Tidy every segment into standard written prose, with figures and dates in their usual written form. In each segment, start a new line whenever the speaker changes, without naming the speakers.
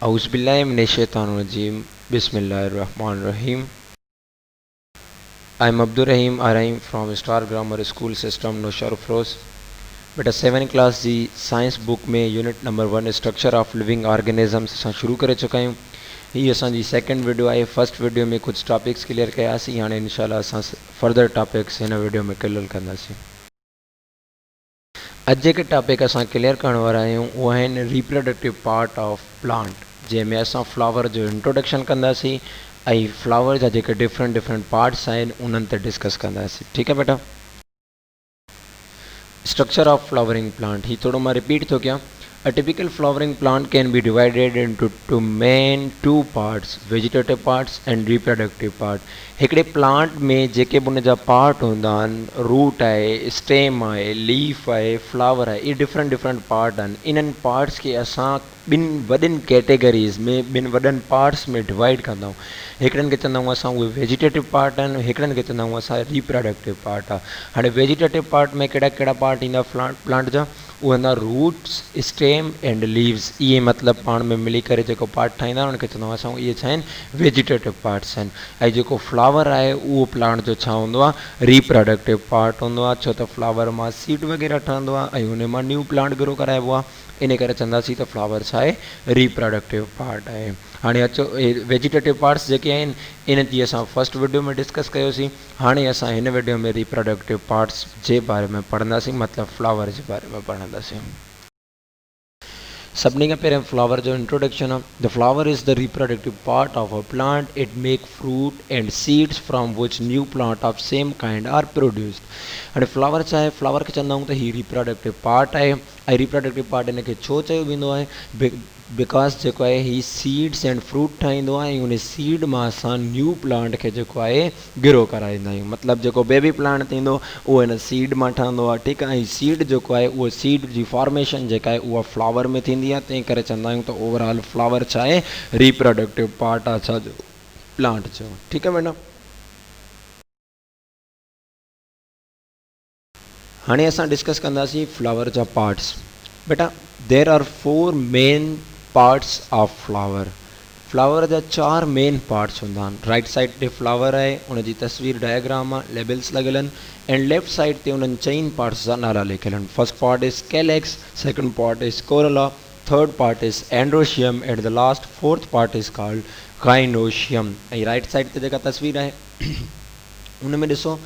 Auzubillahi minash-shaytanir-rajim. Bismillahir-Rahmanir-Rahim. I am Abdur Rahim Arahim from Star Grammar School System Noshar Froz. बेटा 7 class जी science book में unit number 1 structure of living organisms असां शुरू करे चुका आहियूं। हीअ असांजी सेकेंड वीडियो आहे। फर्स्ट वीडियो में कुछ टॉपिक्स क्लियर कयासीं, हाणे इंशाल्लाह असां फर्दर टॉपिक्स हिन वीडियो में क्लियर कंदासीं। अॼु जेके टॉपिक असां क्लियर करण वारा आहियूं उहे आहिनि रिप्रोडक्टिव पार्ट ऑफ प्लांट, जंहिंमें असां फ्लावर जो इंट्रोडक्शन कंदासीं ऐं फ्लावर जा जेके डिफरेंट पार्ट्स आहिनि उन्हनि ते डिस्कस कंदासीं। ठीकु आहे बेटा। स्ट्रक्चर ऑफ फ्लावरिंग प्लांट, ही थोड़ा मैं रिपीट तो क्या। A typical flowering plant can be divided into two parts, vegetative parts and reproductive part. हिकड़े प्लांट में जेके उन जा पार्ट हूंदा आहिनि, रूट आहे, स्टेम आहे, लीफ आहे, फ्लावर आहे, ये डिफरेंट पार्ट आहिनि। इन्हनि पार्ट्स के असां ॿिनि वॾियुनि कैटेगरीज़ में, ॿिनि वॾनि पार्ट्स में डिवाइड कंदा आहियूं। हिकिड़नि खे चवंदा आहियूं असां उहे वेजिटेटिव पार्ट आहिनि, हिकिड़नि खे चवंदा आहियूं असां रिप्रोडक्टिव पार्ट आहे। हाणे वेजिटेटिव पार्ट में कहिड़ा पार्ट ईंदा प्लांट जा, उहे हूंदा रूट्स, स्टेम एंड लीव्स। इहे मतिलबु पाण में मिली करे जेको पार्ट ठाहींदा उनखे चवंदा आहियूं असां इहे छा आहिनि, वेजिटेटिव पार्ट्स आहिनि। ऐं जेको फ्लावर आहे उहो प्लांट जो छा हूंदो आहे, रिप्रोडक्टिव पार्ट हूंदो आहे, छो त फ्लावर मां सीड वग़ैरह ठहंदो आहे ऐं उन मां न्यू प्लांट ग्रो कराइबो आहे। इन करे चवंदासीं त फ्लावर छा आहे, रिप्रोडक्टिव पार्ट आहे। हाणे अचो वेजिटेटिव पार्ट्स जेके आहिनि इन जी असां फर्स्ट वीडियो में डिस्कस कयोसीं। हाणे असां हिन वीडियो में रिप्रोडक्टिव पार्ट्स जे बारे में पढ़ंदासीं, मतिलबु फ्लावर जे बारे में पढ़ंदासीं। सभिनी खां पहिरियों फ्लावर जो इंट्रोडक्शन आहे। The flower is the reproductive part of a plant. It make fruit and seeds from which new plant of same kind are produced. हाणे फ्लावर छा आहे, फ्लावर खे चवंदा आहियूं त हीउ रिप्रोडक्टिव पार्ट आहे। ऐं रिप्रोडक्टिव पार्ट हिनखे छो चयो वेंदो आहे, बिकॉज जेको आहे ही सीड्स एंड फ्रूट ठाहींदो आहे ऐं उन सीड मां असां न्यू प्लांट खे जेको आहे ग्रो कराईंदा आहियूं। मतिलबु जेको बेबी प्लांट थींदो उहो हिन सीड मां ठहंदो आहे। ठीकु आहे। ऐं सीड जेको आहे उहो सीड जी फॉर्मेशन जेका आहे उहा फ्लावर में थींदी आहे। तंहिं करे चवंदा आहियूं त ओवरऑल फ्लावर छा आहे, रिप्रोडक्टिव पार्ट आहे छाजो, प्लांट जो। ठीकु आहे मैडम। हाणे असां डिस्कस कंदासीं फ्लावर जा पार्ट्स। बेटा there are 4 main parts of flower. Flower जा 4 मेन पार्ट्स हूंदा आहिनि। राइट साइड ते फ्लावर आहे, उनजी तस्वीर डायग्राम आहे, लेबल्स लॻियल आहिनि। एंड लेफ्ट साइड ते उन्हनि 4 पार्ट्स जा नाला लिखियल आहिनि। First part is calyx, second part is Corolla, third part is androecium and the last fourth part is called gynoecium. ऐं राइट साइड ते जेका तस्वीर आहे उन में ॾिसो,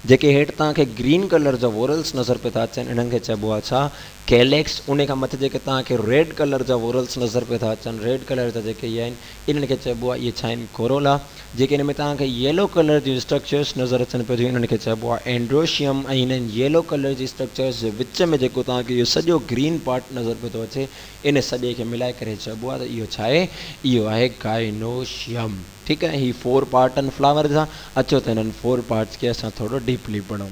जेके हेठि तव्हांखे ग्रीन कलर जा वोरल्स नज़र पिया था अचनि इन्हनि खे चइबो आहे छा, कैलेक्स। उन खां मथे जेके तव्हांखे रेड कलर जा वोरल्स नज़र पिया था अचनि, रेड कलर जा जेके इहे आहिनि इन्हनि खे चइबो आहे, इहे छा आहिनि, कोरोला। जेके हिन में तव्हांखे येलो कलर जी स्ट्रक्चर्स नज़र अचनि पियूं थियूं इन्हनि खे चइबो आहे एंड्रोशियम। ऐं हिननि येलो कलर जी स्ट्रक्चर्स जे विच में जेको तव्हांखे इहो सॼो ग्रीन पार्ट नज़र पियो थो अचे, इन सॼे खे मिलाए करे चइबो आहे त इहो छा आहे, इहो आहे गाइनोशियम। ठीकु आहे। ही 4 पार्ट आहिनि फ्लावर जा। अचो त हिननि 4 पार्ट्स खे असां थोरो डीपली पढ़ूं।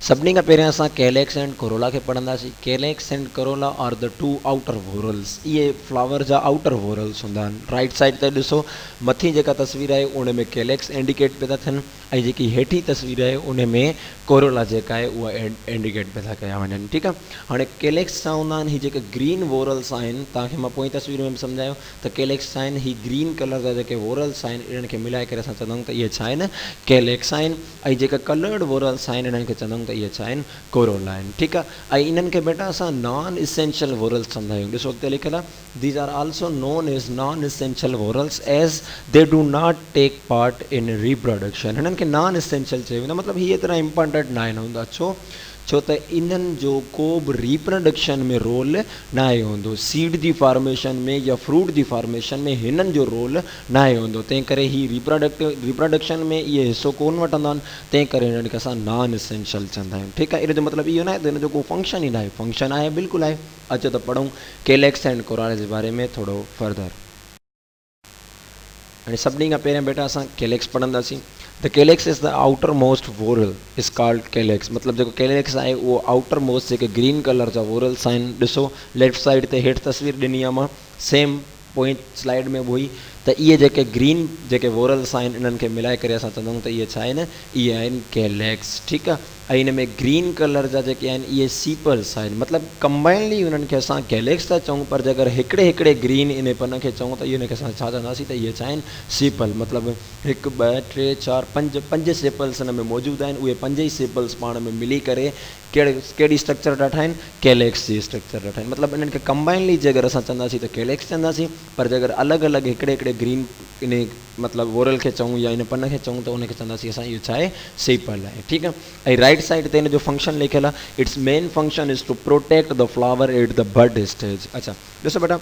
सभिनी खां पहिरियों असां कैलेक्स एंड कोरोला खे पढ़ंदासीं। Calyx and corolla are the 2 outer whorls. इहे फ्लावर जा आउटर वोरल्स हूंदा आहिनि। राइट साइड ते ॾिसो, मथी जेका तस्वीर आहे उन में कैलेक्स इंडिकेट पिया था थियनि ऐं जेकी हेठी तस्वीर आहे उन में कोरोला जेका आहे उहा इंडिकेट पिया था कया वञनि। ठीकु आहे। हाणे कैलेक्स छा हूंदा आहिनि, हीअ जेके ग्रीन वोरल्स आहिनि, तव्हांखे मां पोइ तस्वीर में सम्झायो त कैलेक्स छा आहिनि, हीअ ग्रीन कलर जा जेके वोरल्स आहिनि इन्हनि खे मिलाए करे असां चवंदा आहियूं त इहे छा आहिनि, कैलेक्स आहिनि। ऐं जेके कलर्ड वोरल्स आहिनि इन्हनि खे चवंदा आहियूं त इहे छा आहिनि, कोरोला आहिनि। ठीकु आहे। ऐं इन्हनि खे बेटा असां नॉन इसेंशियल वोरल्स चवंदा आहियूं। ॾिसो अॻिते लिखियल आहे, these are also known as non essential whorls as they do not take part in reproduction. हिननि खे नॉन इसेंशियल चयो वेंदो, मतिलबु हीअ एतिरा इंपॉर्टेंट न आहिनि हूंदा। छो त इन्हनि जो को बि रिप्रोडक्शन में रोल न आहे हूंदो। सीड जी फॉर्मेशन में या फ्रूट जी फॉर्मेशन में हिननि जो रोल न आहे हूंदो। तंहिं करे ही रिप्रोडक्शन में इहे हिसो कोन वठंदा आहिनि। तंहिं करे हिननि खे असां नॉन इसेंशियल चवंदा आहियूं। ठीकु आहे। इन जो मतिलबु इहो न आहे त हिन जो को फंक्शन ई न आहे। फंक्शन आहे, बिल्कुलु आहे। अचो त पढ़ूं कैलेक्स एंड कोरोला जे बारे में थोरो फर्दर। हाणे सभिनी खां पहिरियों बेटा असां कैलेक्स पढ़ंदासीं। The calyx is the outer most whorl is called calyx. मतिलबु जेको कैलेक्स आहे उहो आउटर मोस्ट जेके ग्रीन कलर जा वोरल्स आहिनि। ॾिसो लेफ्ट साइड ते हेठि तस्वीर ॾिनी आहे मां, सेम पोइंट स्लाइड में हुई त इहे जेके ग्रीन जेके वोरल्स आहिनि इन्हनि खे मिलाए करे असां चवंदा आहियूं त इहे छा आहिनि, इहे आहिनि कैलेक्स। ठीकु आहे। ऐं इन में ग्रीन कलर जा जेके आहिनि इहे सीपल्स आहिनि, मतिलबु कंबाइनली उन्हनि खे असां कैलेक्स था चऊं, पर जेकर हिकिड़े हिकिड़े ग्रीन इन पन खे चऊं त इहो इन खे असां छा चवंदासीं त इहे छा आहिनि सीपल, मतिलबु 1 2 3 4 5 सेपल्स हिन में मौजूदु आहिनि। उहे 5 ई सेपल्स पाण में मिली करे कहिड़ी स्ट्रक्चर था ठाहिनि, कैलेक्स जी स्ट्रक्चर था ठाहिनि। मतिलबु इन्हनि खे कंबाइनली जे अगरि असां चवंदासीं त कैलेक्स चवंदासीं, पर जे अगरि अलॻि अलॻि हिकिड़े हिकिड़े ग्रीन इन मतिलबु वोरल खे चऊं या इन पन खे चऊं त उनखे चवंदासीं असां इहो छा आहे सीपल आहे, ठीकु आहे। ऐं राइट साइड ते हिन जो फंक्शन लिखियलु आहे, its main function is to protect the flower at the bud stage. अच्छा ॾिसो बेटा,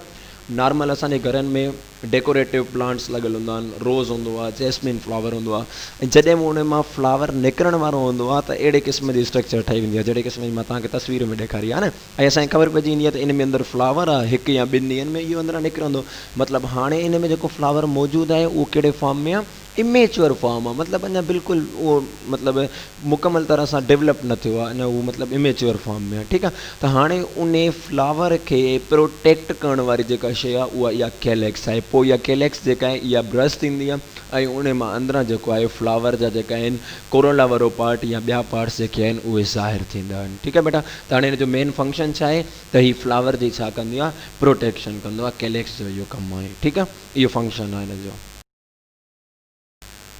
नॉर्मल असांजे घरनि में डेकोरेटिव प्लांट्स लॻल हूंदा आहिनि, रोज़ हूंदो आहे, जैस्मिन फ्लावर हूंदो आहे, ऐं जॾहिं बि उन मां फ्लावर निकिरण वारो हूंदो आहे त अहिड़े क़िस्म जी स्ट्रक्चर ठही वेंदी आहे, जहिड़े क़िस्म जी मां तव्हांखे तस्वीर में ॾेखारी आहे न। ऐं असांखे ख़बर पइजी वेंदी आहे त इन में अंदरि फ्लावर आहे, 1 या 2 ॾींहंनि में इहो अंदरां निकिरंदो। मतिलबु हाणे इन में जेको फ्लावर मौजूदु आहे उहो कहिड़े फॉर्म में आहे, इमेच्योर फॉर्म आहे, मतिलबु अञा बिल्कुलु उहो मतिलबु मुकमल तरह सां डेवलप न थियो आहे, अञा उहो मतिलबु इमेच्योर फॉर्म में आहे, ठीकु आहे। त हाणे उन फ्लावर खे प्रोटेक्ट करण वारी जेका शइ आहे उहा इहा कैलेक्स आहे। पोइ इहा कैलेक्स जेका आहे इहा ब्रश थींदी आहे ऐं उन मां अंदरां जेको आहे फ्लावर जा जेका आहिनि कोरोला वारो पार्ट या ॿिया पार्ट्स जेके आहिनि उहे ज़ाहिर थींदा आहिनि, ठीकु आहे बेटा। त हाणे हिन जो मेन फंक्शन छा आहे त हीअ फ्लावर जी छा कंदी आहे, प्रोटेक्शन कंदो आहे, कैलेक्स जो इहो कमु आहे, ठीकु आहे, इहो फंक्शन आहे हिन जो।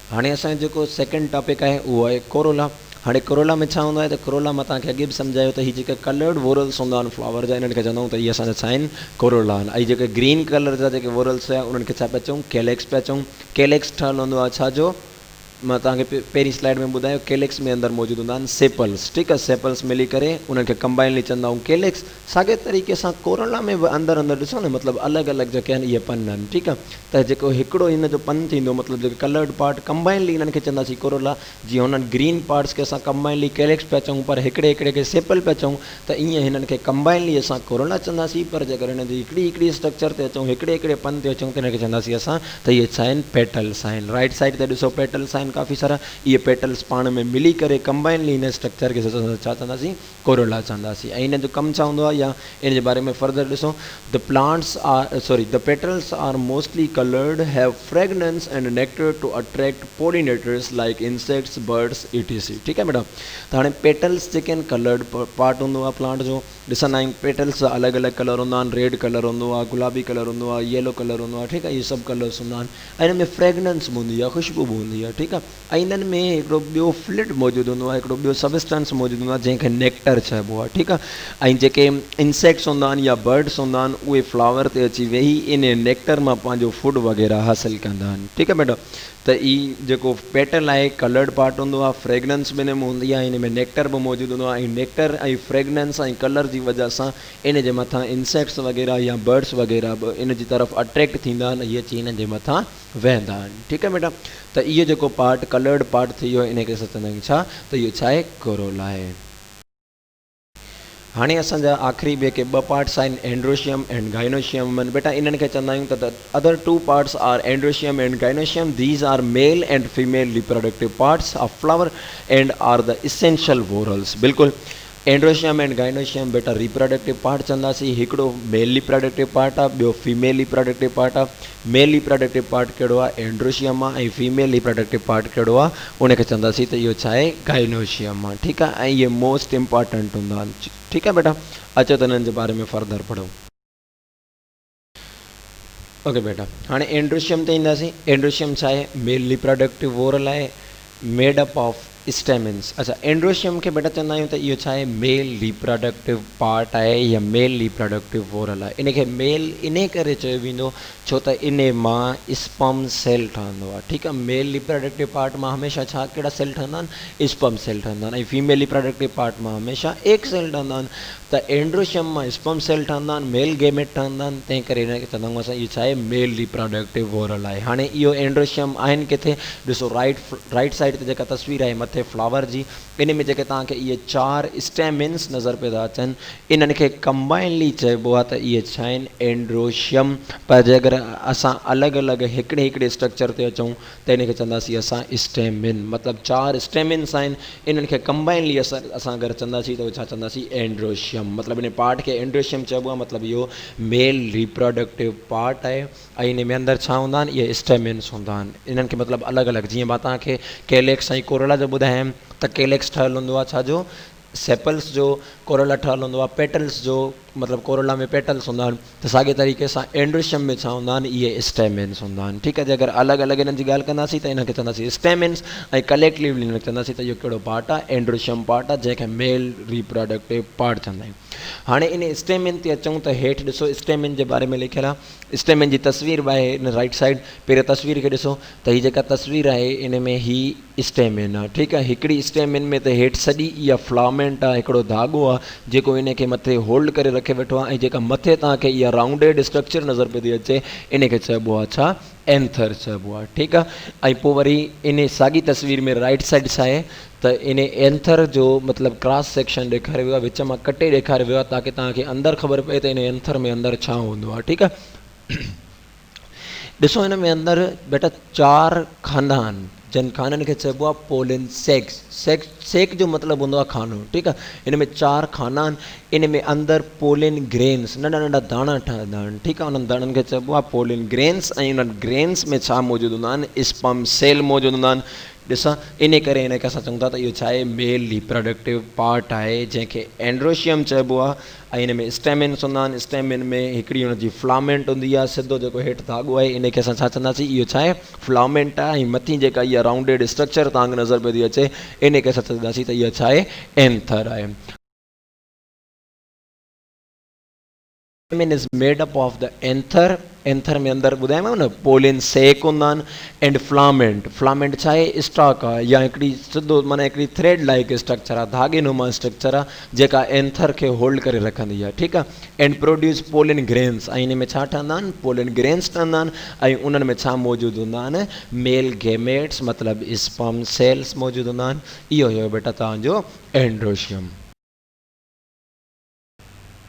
हाणे असांजो जेको सेकेंड टॉपिक आहे उहो आहे कोरोला। हाणे कोरोला में छा हूंदो आहे त कोरोला मां तव्हांखे अॻे बि सम्झायो त हीअ जेके कलर्ड वोरल्स हूंदा आहिनि फ्लावर जा, इन्हनि खे चवंदा आहियूं त इहे असांजा छा आहिनि कोरोला आहिनि। ऐं जेके ग्रीन कलर जा जेके वोरल्स आहे उन्हनि खे छा पिया चऊं, कैलेक्स पिया चऊं। कैलेक्स ठहियलु हूंदो आहे छाजो, मां तव्हांखे पहिरीं स्लाइड में ॿुधायो, कैलेक्स में अंदरि मौजूदु हूंदा आहिनि सेपल्स, ठीकु आहे। सेपल्स मिली करे उन्हनि खे कंबाइनली चवंदा आहियूं कैलेक्स। साॻे तरीक़े सां कोरोला में बि अंदरि अंदरि ॾिसो न, मतिलबु अलॻि अलॻि जेके आहिनि इहे पन आहिनि, ठीकु आहे। त जेको हिकिड़ो हिन जो पन थींदो, मतिलबु जेके कलर्ड पार्ट कंबाइनली इन्हनि खे चवंदासीं कोरोला। जीअं हुननि ग्रीन पार्ट्स खे असां कंबाइनली कैलेक्स पिया चऊं, पर हिकिड़े हिकिड़े खे सेपल पिया चऊं, त ईअं हिननि खे कंबाइनली असां कोरोला चवंदासीं। पर जेकर हिन जी हिकिड़ी हिकिड़ी स्ट्रक्चर ते अचूं, हिकिड़े हिकिड़े पन ते अचूं, त हिन खे चवंदासीं असां त इहे छा आहिनि, पेटल्स आहिनि। राइट साइड ते ॾिसो पेटल्स आहिनि काफ़ी सारा, इहे पेटल्स पाण में मिली करे कंबाइनली हिन स्ट्रक्चर खे छा चवंदासीं, कोरोला चवंदासीं। ऐं इन जो कमु छा हूंदो आहे या इन जे बारे में फर्दर ॾिसो, the petals are mostly coloured, have fragrance and nectar to attract pollinators like insects, birds etc, ठीकु आहे बेटा। त हाणे पेटल्स जेके आहिनि कलर्ड पार्ट हूंदो आहे प्लांट जो, ॾिसंदा आहियूं पेटल्स जा अलॻि अलॻि कलर हूंदा आहिनि, रेड कलर हूंदो आहे, गुलाबी कलर हूंदो आहे, येलो कलर हूंदो आहे, ठीकु आहे। इहे सभु कलर्स हूंदा आहिनि ऐं हिन में फ्रेगनेंस बि हूंदी आहे, ख़ुशबू बि हूंदी आहे, ठीकु आहे। ऐं इन्हनि में हिकिड़ो ॿियो फ्लिट मौजूदु हूंदो आहे, हिकिड़ो ॿियो सबस्टेंस मौजूदु हूंदो आहे जंहिंखे नेक्टर चइबो आहे, ठीकु आहे। ऐं जेके इंसेक्ट्स हूंदा आहिनि या बर्ड्स हूंदा आहिनि उहे फ्लावर ते अची वेही इन नेक्टर मां पंहिंजो फूड वग़ैरह हासिलु कंदा आहिनि, ठीकु आहे बेटा। त ई जेको पेटल आहे कलर्ड पार्ट हूंदो आहे, फ्रेगनेंस बि हिन में हूंदी आहे, हिन में नेक्टर बि मौजूदु हूंदो आहे। ऐं नेक्टर ऐं फ्रेगनेंस ऐं कलर जी वजह सां इन जे मथां इंसेक्ट्स वग़ैरह या बर्ड्स वग़ैरह बि इन जी तरफ़ अट्रैक्ट थींदा आहिनि, इहे अची हिन जे मथां वेहंदा आहिनि, ठीकु आहे बेटा। त इहो जेको पार्ट कलर्ड पार्ट थी वियो, इन खे असां चवंदा आहियूं छा, त इहो छा आहे, कोरोला आहे। हाणे असांजा आख़िरी ॿिए के 2 पार्ट्स आहिनि, एंड्रोशियम एंड गाइनोशियम। बेटा इन्हनि खे चवंदा आहियूं त other 2 parts are androecium and gynoecium, these are male and female reproductive parts of flower and are the essential whorls. बिल्कुलु एंड्रोशियम एंड गाइनोशियम बेटा रिप्रोडक्टिव पार्ट चवंदासीं, हिकिड़ो मेल रिप्रोडक्टिव पार्ट आहे, ॿियो फीमेल रिप्रोडक्टिव पार्ट आहे। Male reproductive part कहिड़ो आहे, androecium आहे, ऐं फीमेल रिप्रोडक्टिव पार्ट कहिड़ो आहे, उनखे चवंदासीं त इहो छा आहे, गाइनोशियम आहे, ठीकु आहे। ऐं इहे मोस्ट इम्पॉर्टेंट हूंदा आहिनि, ठीकु आहे बेटा। अचो त हिननि जे बारे में फर्दर पढ़ो। ओके बेटा, हाणे एंड्रोशियम ते ईंदासीं। एंड्रोशियम छा आहे, मेल रिप्रोडक्टिव वोरल आहे, मेड अप ऑफ स्टेमिन्स। अच्छा एंड्रोशियम खे बेटा चवंदा आहियूं त इहो छा आहे, मेल रिप्रोडक्टिव पार्ट आहे या मेल रिप्रोडक्टिव वोरल आहे। इन खे मेल इन करे चयो वेंदो छो त इन मां स्पर्म सेल ठहंदो आहे, ठीकु आहे। मेल रिप्रोडक्टिव पार्ट मां हमेशह छा कहिड़ा सेल ठहंदा आहिनि, स्पर्म सेल ठहंदा आहिनि, ऐं फीमेल रिप्रोडक्टिव पार्ट मां हमेशह एग सेल ठहंदा आहिनि। त एंड्रोशियम मां स्पर्म सेल ठहंदा आहिनि, मेल गेमेट ठहंदा आहिनि, तंहिं करे हिन खे चवंदा आहियूं असां इहो छा आहे, मेल रिप्रोडक्टिव वोरल आहे। हाणे इहो एंड्रोशियम आहिनि किथे, ॾिसो राइट साइड ते जेका तस्वीर आहे मथे फ्लावर जी, इन में जेके तव्हांखे इहे 4 स्टेमिन्स नज़र पिया था अचनि, इन्हनि खे कंबाइनली चइबो आहे त इहे छा आहिनि, एंड्रोशियम। पर जे अगरि असां अलॻि अलॻि हिकिड़े हिकिड़े स्ट्रक्चर ते अचूं त इन खे चवंदासीं असां स्टेमिन, मतिलबु 4 स्टेमिन्स आहिनि, इन्हनि खे कंबाइनली असां अगरि चवंदासीं त छा चवंदासीं, एंड्रोशियम। मतिलबु इन पार्ट खे एंड्रोशियम चइबो आहे, मतिलबु इहो मेल रिप्रोडक्टिव पार्ट आहे। ऐं इन में अंदरि छा हूंदा आहिनि, इहे स्टेमिन्स हूंदा आहिनि। इन्हनि खे मतिलबु अलॻि अलॻि, जीअं मां तव्हांखे कैलेक्स ऐं कोरोला जो ॿुधायमि, त केलेक्स ठहियलु हूंदो आहे छाजो, सेपल्स जो। कोरोला ठहियलु हूंदो आहे पेटल्स जो, मतिलबु कोरोला में पेटल्स हूंदा आहिनि। त साॻे तरीक़े सां एंड्रोशियम में छा हूंदा आहिनि, इहे स्टेमेन्स हूंदा आहिनि। ठीकु आहे, जे अगरि अलॻि अलॻि इन्हनि जी ॻाल्हि कंदासीं त इनखे चवंदासीं स्टेमेन्स, ऐं कलेक्टिवली इनखे चवंदासीं त इहो कहिड़ो पार्ट आहे, एंड्रोशियम पार्ट आहे, जंहिंखे मेल रिप्रोडक्टिव पार्ट चवंदा आहियूं। हाणे इन स्टेमेन ते अचूं त हेठि ॾिसो स्टेमेन जे बारे में लिखियलु आहे। स्टेमेन जी तस्वीर बि आहे हिन राइट साइड। पहिरियों तस्वीर खे ॾिसो त हीअ जेका तस्वीर आहे इन में ही स्टेमेन आहे। ठीकु आहे, हिकिड़ी स्टेमेन में त हेठि सॼी इहा फ्लामेंट आहे, हिकिड़ो धाॻो आहे जेको इन खे मथे होल्ड करे रखे वेठो आहे, ऐं जेका मथे तव्हांखे इहा राउंडेड स्ट्रक्चर नज़र पई थी अचे इन खे चइबो आहे छा, एंथर चइबो आहे। ठीकु आहे, ऐं पोइ वरी इन साॻी तस्वीर में राइट साइड छा आहे त इन एंथर जो मतिलबु क्रॉस सेक्शन ॾेखारियो वियो आहे, विच मां कटे ॾेखारियो वियो आहे, ताकी तव्हांखे अंदरि ख़बर पए त इन एंथर में अंदरि छा हूंदो आहे। ठीकु आहे, ॾिसो हिन में अंदरि बेटा 4 खाना आहिनि, जिन खाननि खे चइबो आहे पोलिन सेक्स। सेक जो मतिलबु हूंदो आहे खानो। ठीकु आहे, हिन में 4 खाना आहिनि। इन में अंदरि पोलिन ग्रेन्स, नंढा नंढा दाणा ठहंदा आहिनि। ठीकु आहे, उन्हनि दाणनि खे चइबो आहे पोलिन ग्रेन्स, ऐं उन्हनि ग्रेन्स में छा मौजूदु हूंदा आहिनि, स्पर्म सेल मौजूदु हूंदा आहिनि। ॾिसां, इन करे हिनखे असां चऊं था त इहो छा आहे, मेल रिप्रोडक्टिव पार्ट आहे, जंहिंखे एंड्रोशियम चइबो आहे। ऐं हिन में स्टेमेन्स हूंदा आहिनि। स्टेमेन में हिकिड़ी हुनजी फ्लामेंट हूंदी आहे, सिधो जेको हेठि धाॻो आहे इनखे असां छा चवंदासीं, इहो छा आहे, फ्लामेंट आहे। ऐं मथीं जेका इहा राउंडेड स्ट्रक्चर तव्हांखे नज़र पई थी अचे इनखे असां चवंदासीं त इहा छा आहे, एंथर आहे। is made up of the anther। Anther में अंदरि ॿुधायोमांव न पोलिन सेक हूंदा आहिनि एंड फ्लामेंट। फ्लामेंट छा आहे, स्टॉक आहे, या हिकिड़ी सिधो माना हिकिड़ी थ्रेड लाइक स्ट्रक्चर आहे, धागे नुमा स्ट्रक्चर आहे, जेका एंथर खे होल्ड करे रखंदी आहे। ठीकु आहे, एंड प्रोड्यूस पोलिन ग्रेन्स। ऐं हिन में छा ठहंदा आहिनि, पोलिन ग्रेन्स ठहंदा आहिनि। ऐं उन्हनि में छा मौजूदु हूंदा आहिनि, मेल गेमेट्स मतिलबु स्पर्म सेल्स मौजूदु हूंदा आहिनि। इहो हुयो बेटा तव्हांजो एंड्रोशियम।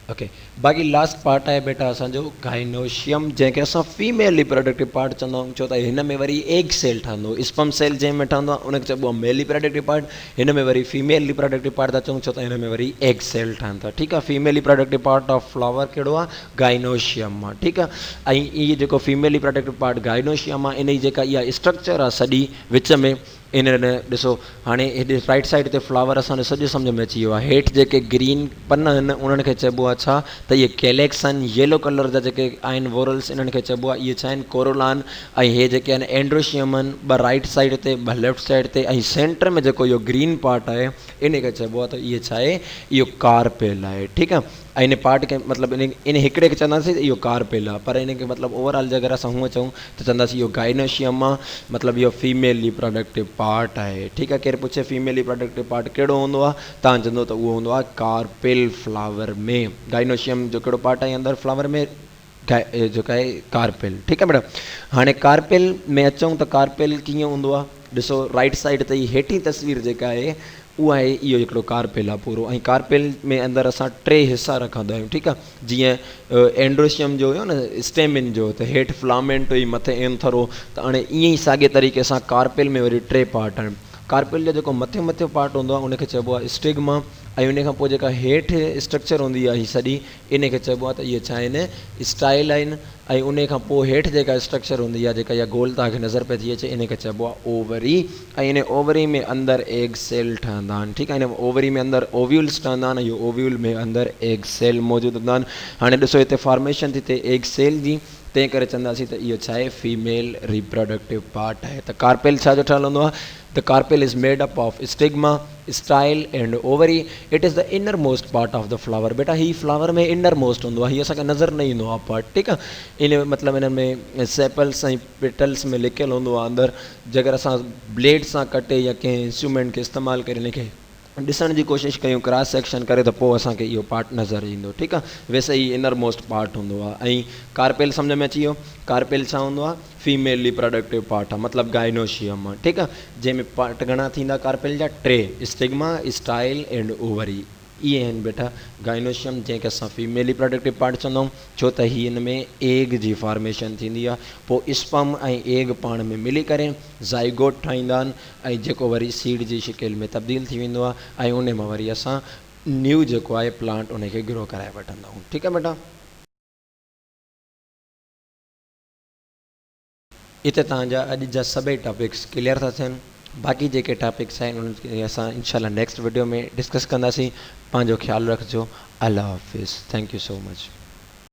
ओके, बाक़ी लास्ट पार्ट आहे बेटा असांजो गाइनोशियम, जंहिंखे असां फीमेल रिप्रोडक्टिव पार्ट चवंदा आहियूं। छो त हिन में वरी एग सेल ठहंदो, स्पर्म सेल जंहिं में ठहंदो आहे उनखे चइबो आहे मेल रिप्रोडक्टिव पार्ट। हिन में वरी फीमेल रिप्रोडक्टिव पार्ट था चऊं, छो त हिन में वरी एग सेल ठहनि था। ठीकु आहे, female reproductive part of flower कहिड़ो आहे, गाइनोशियम आहे। ठीकु आहे, ऐं इहे जेको फीमेल रिप्रोडक्टिव पार्ट गाइनोशियम आहे, इन जी जेका इहा स्ट्रक्चर आहे सॼी विच में, इन ॾिसो हाणे हेॾे राइट साइड ते फ्लावर असांजो सॼो सम्झ में अची वियो आहे। हेठि जेके ग्रीन पन आहिनि उन्हनि खे चइबो आहे छा, त इहे कैलेक्स आहिनि। येलो कलर जा जेके आहिनि वोरल्स, इन्हनि खे चइबो आहे, इहे छा आहिनि, कोरोला आहिनि। ऐं इहे जेके आहिनि एंड्रोशियम आहिनि, ॿ राइट साइड ते ॿ लेफ्ट साइड ते, ऐं सेंटर में जेको इहो ग्रीन पार्ट आहे इन खे चइबो आहे त इहे छा आहे, इहो कार्पेल आहे। ठीकु आहे, ऐं इन पार्ट खे मतिलबु इन हिकिड़े खे चवंदासीं त इहो कार्पेल आहे, पर इन खे मतिलबु ओवरऑल जे अगरि असां हूअं चऊं त चवंदासीं इहो गाइनोशियम आहे, मतिलबु इहो फीमेल रिप्रोडक्टिव पार्ट आहे। ठीकु आहे, केरु पुछे फीमेल रिप्रोडक्टिव पार्ट कहिड़ो हूंदो आहे, तव्हां चवंदो त उहो हूंदो आहे कार्पेल फ्लावर में। गाइनोशियम जो कहिड़ो पार्ट आहे अंदरि फ्लावर में, जेका आहे कार्पेल। ठीकु आहे बेटा, हाणे कार्पेल में अचूं त कार्पेल कीअं हूंदो आहे। ॾिसो राइट साइड ते हेठी तस्वीर जेका आहे उहा आहे, इहो हिकिड़ो कार्पेल आहे पूरो। ऐं कार्पेल में अंदरि असां 3 हिसा रखंदा आहियूं। ठीकु आहे, जीअं एंड्रोशियम जो हुयो न स्टेमिन जो, त हेठि फ्लामेंट हुई, मथे एंथर हो, त हाणे ईअं ई साॻे तरीक़े सां कार्पेल में वरी 3 पार्ट आहिनि। कार्पेल जो जेको मथे पार्ट हूंदो आहे उनखे चइबो आहे स्टिग्मा। ऐं उन खां पोइ जेका हेठि स्ट्रक्चर हूंदी आहे हीअ सॼी, इन खे चइबो आहे त इहे छा आहिनि, स्टाइल आहिनि। ऐं उन खां पोइ हेठि जेका स्ट्रक्चर हूंदी आहे, जेका इहा गोल तव्हांखे नज़र पई थी अचे, इन खे चइबो आहे ओवरी। ऐं इन ओवरी में अंदरि एग सेल ठहंदा आहिनि। ठीकु आहे, इन ओवरी में अंदरि ओव्यूल्स ठहंदा आहिनि, इहो ओव्यूल में अंदरि एग सेल मौजूदु हूंदा आहिनि। हाणे ॾिसो हिते फॉर्मेशन थी थिए एग सेल जी, तंहिं करे चवंदासीं त इहो छा आहे, फीमेल रिप्रोडक्टिव पार्ट आहे। त कार्पेल छाजो ठहियलु हूंदो आहे, the carpel is made up of stigma, style and ovary. It is the inner most part of the flower. बेटा ही फ्लावर में इनर मोस्ट हूंदो आहे, हीअ असांखे नज़र न ईंदो आहे पार्ट। ठीकु आहे, इन मतिलबु हिन में सेपल्स ऐं पेटल्स में लिकियलु हूंदो आहे अंदरि। जेकर असां ब्लेड सां कटे या कंहिं इंस्ट्रूमेंट खे इस्तेमालु करे हिनखे ॾिसण जी कोशिशि कयूं, क्रॉस सेक्शन करे, त पोइ असांखे इहो पार्ट नज़र ईंदो। ठीकु आहे, वैसे ई इनर मोस्ट पार्ट हूंदो आहे। ऐं कार्पेल सम्झ में अची वियो, कार्पेल छा हूंदो आहे, फीमेल रिप्रोडक्टिव पार्ट आहे, मतिलबु गाइनोशियम आहे। ठीकु आहे, जंहिंमें पार्ट घणा थींदा कार्पेल जा, 3, स्टिग्मा, स्टाइल एंड ओवरी। इहे आहिनि बेटा गाइनोशियम, जंहिंखे असां फीमेल रिप्रोडक्टिव पार्ट चवंदा आहियूं, छो त हीअ हिन में एग जी फॉर्मेशन थींदी आहे। पोइ स्पर्म ऐं एग पाण में मिली करे ज़ाइगोट ठाहींदा आहिनि, ऐं जेको वरी सीड जी शिकिल में तब्दील थी वेंदो आहे, ऐं उन मां वरी असां न्यू जेको आहे प्लांट उनखे ग्रो कराए वठंदा आहियूं। ठीकु आहे बेटा, हिते तव्हांजा अॼु जा सभई टॉपिक्स क्लियर था थियनि। बाक़ी जेके टॉपिक्स आहिनि उनखे असां इंशाल्लाह नेक्स्ट वीडियो में डिस्कस कंदासीं। पंहिंजो ख़्यालु रखिजो। अल्लाह हाफ़िज़। Thank you so much.